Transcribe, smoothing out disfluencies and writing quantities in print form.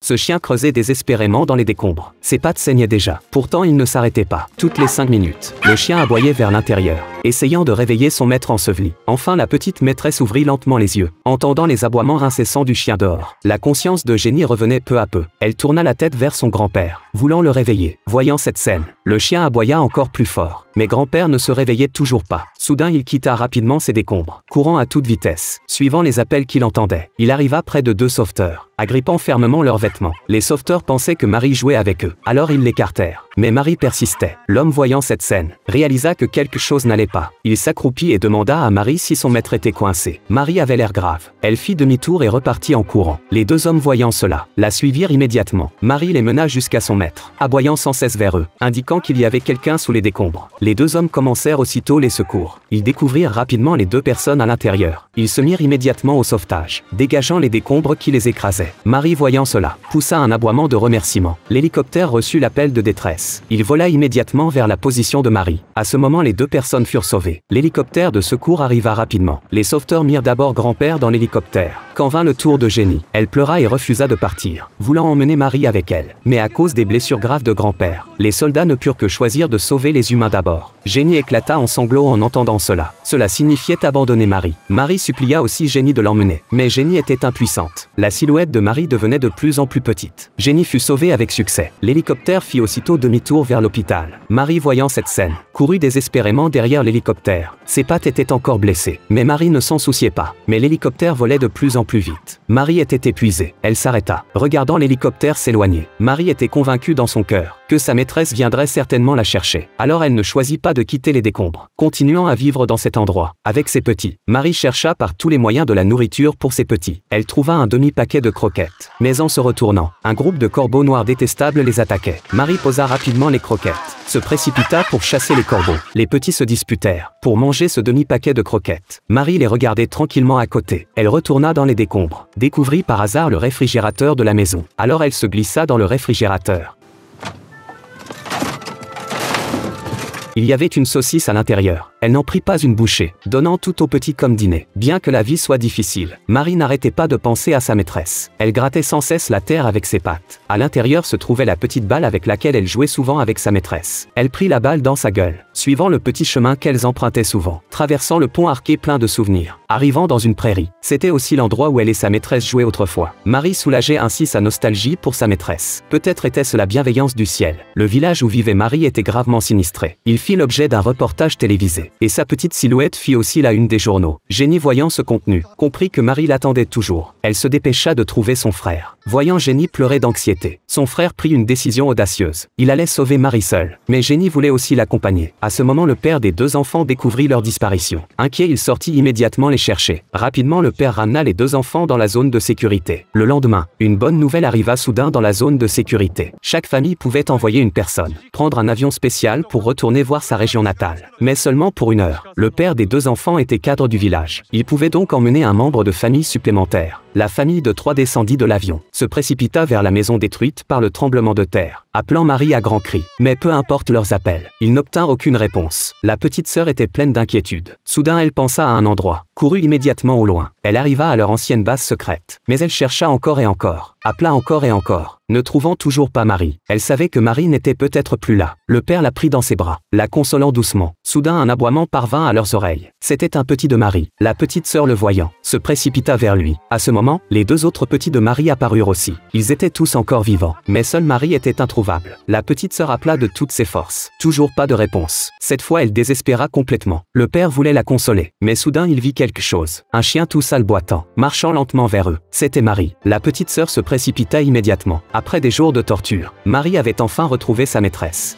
Ce chien creusait désespérément dans les décombres. Ses pattes saignaient déjà. Pourtant il ne s'arrêtait pas. Toutes les 5 minutes, le chien aboyait vers l'intérieur, essayant de réveiller son maître enseveli. Enfin la petite maîtresse ouvrit lentement les yeux, entendant les aboiements incessants du chien dehors. La conscience de Jenny revenait peu à peu. Elle tourna la tête vers son grand-père, voulant le réveiller. Voyant cette scène, le chien aboya encore plus fort. Mais grand-père ne se réveillait toujours pas. Soudain il quitta rapidement ses décombres, courant à toute vitesse, suivant les appels qu'il entendait. Il arriva près de 2 sauveteurs, agrippant fermement leurs vêtements. Les sauveteurs pensaient que Marie jouait avec eux, alors ils l'écartèrent. Mais Marie persistait. L'homme, voyant cette scène, réalisa que quelque chose n'allait pas. Il s'accroupit et demanda à Marie si son maître était coincé. Marie avait l'air grave. Elle fit demi-tour et repartit en courant. Les 2 hommes, voyant cela, la suivirent immédiatement. Marie les mena jusqu'à son maître, aboyant sans cesse vers eux, indiquant qu'il y avait quelqu'un sous les décombres. Les 2 hommes commencèrent aussitôt les secours. Ils découvrirent rapidement les 2 personnes à l'intérieur. Ils se mirent immédiatement au sauvetage, dégageant les décombres qui les écrasaient. Marie, voyant cela, poussa un aboiement de remerciement. L'hélicoptère reçut l'appel de détresse. Il vola immédiatement vers la position de Marie. À ce moment, les 2 personnes furent sauvées. L'hélicoptère de secours arriva rapidement. Les sauveteurs mirent d'abord grand-père dans l'hélicoptère. Quand vint le tour de Jenny, elle pleura et refusa de partir, voulant emmener Marie avec elle. Mais à cause des blessures graves de grand-père, les soldats ne purent que choisir de sauver les humains d'abord. Jenny éclata en sanglots en entendant cela. Cela signifiait abandonner Marie. Marie supplia aussi Jenny de l'emmener. Mais Jenny était impuissante. La silhouette de Marie devenait de plus en plus petite. Jenny fut sauvée avec succès. L'hélicoptère fit aussitôt demi-tour vers l'hôpital. Marie, voyant cette scène, courut désespérément derrière l'hélicoptère. Ses pattes étaient encore blessées. Mais Marie ne s'en souciait pas. Mais l'hélicoptère volait de plus en plus vite. Marie était épuisée. Elle s'arrêta, regardant l'hélicoptère s'éloigner. Marie était convaincue dans son cœur que sa maîtresse viendrait certainement la chercher. Alors elle ne choisit pas de quitter les décombres, continuant à vivre dans cet endroit, avec ses petits. Marie chercha par tous les moyens de la nourriture pour ses petits. Elle trouva un demi-paquet de croquettes. Mais en se retournant, un groupe de corbeaux noirs détestables les attaquait. Marie posa rapidement les croquettes, se précipita pour chasser les corbeaux. Les petits se disputèrent pour manger ce demi-paquet de croquettes. Marie les regardait tranquillement à côté. Elle retourna dans les décombres, découvrit par hasard le réfrigérateur de la maison. Alors elle se glissa dans le réfrigérateur. Il y avait une saucisse à l'intérieur. Elle n'en prit pas une bouchée, donnant tout au petit comme dîner. Bien que la vie soit difficile, Marie n'arrêtait pas de penser à sa maîtresse. Elle grattait sans cesse la terre avec ses pattes. À l'intérieur se trouvait la petite balle avec laquelle elle jouait souvent avec sa maîtresse. Elle prit la balle dans sa gueule, suivant le petit chemin qu'elles empruntaient souvent, traversant le pont arqué plein de souvenirs, arrivant dans une prairie. C'était aussi l'endroit où elle et sa maîtresse jouaient autrefois. Marie soulageait ainsi sa nostalgie pour sa maîtresse. Peut-être était-ce la bienveillance du ciel. Le village où vivait Marie était gravement sinistré. Il fit l'objet d'un reportage télévisé. Et sa petite silhouette fit aussi la une des journaux. Jenny, voyant ce contenu, comprit que Marie l'attendait toujours. Elle se dépêcha de trouver son frère. Voyant Jenny pleurer d'anxiété, son frère prit une décision audacieuse. Il allait sauver Marie seule. Mais Jenny voulait aussi l'accompagner. À ce moment, le père des 2 enfants découvrit leur disparition. Inquiet, il sortit immédiatement les chercher. Rapidement, le père ramena les 2 enfants dans la zone de sécurité. Le lendemain, une bonne nouvelle arriva soudain dans la zone de sécurité. Chaque famille pouvait envoyer une personne, prendre un avion spécial pour retourner voir sa région natale. Mais seulement pour 1 heure. Le père des 2 enfants était cadre du village. Il pouvait donc emmener un membre de famille supplémentaire. La famille de 3 descendit de l'avion, se précipita vers la maison détruite par le tremblement de terre, appelant Marie à grands cris. Mais peu importe leurs appels, ils n'obtinrent aucune réponse. La petite sœur était pleine d'inquiétude. Soudain, elle pensa à un endroit, courut immédiatement au loin. Elle arriva à leur ancienne base secrète. Mais elle chercha encore et encore, appela encore et encore, ne trouvant toujours pas Marie. Elle savait que Marie n'était peut-être plus là. Le père la prit dans ses bras, la consolant doucement. Soudain, un aboiement parvint à leurs oreilles. C'était un petit de Marie. La petite sœur, le voyant, se précipita vers lui. À ce moment, les 2 autres petits de Marie apparurent aussi. Ils étaient tous encore vivants, mais seule Marie était introuvable. La petite sœur appela de toutes ses forces. Toujours pas de réponse. Cette fois, elle désespéra complètement. Le père voulait la consoler, mais soudain il vit quelque chose. Un chien tout sale boitant, marchant lentement vers eux. C'était Marie. La petite sœur se précipita immédiatement. Après des jours de torture, Marie avait enfin retrouvé sa maîtresse.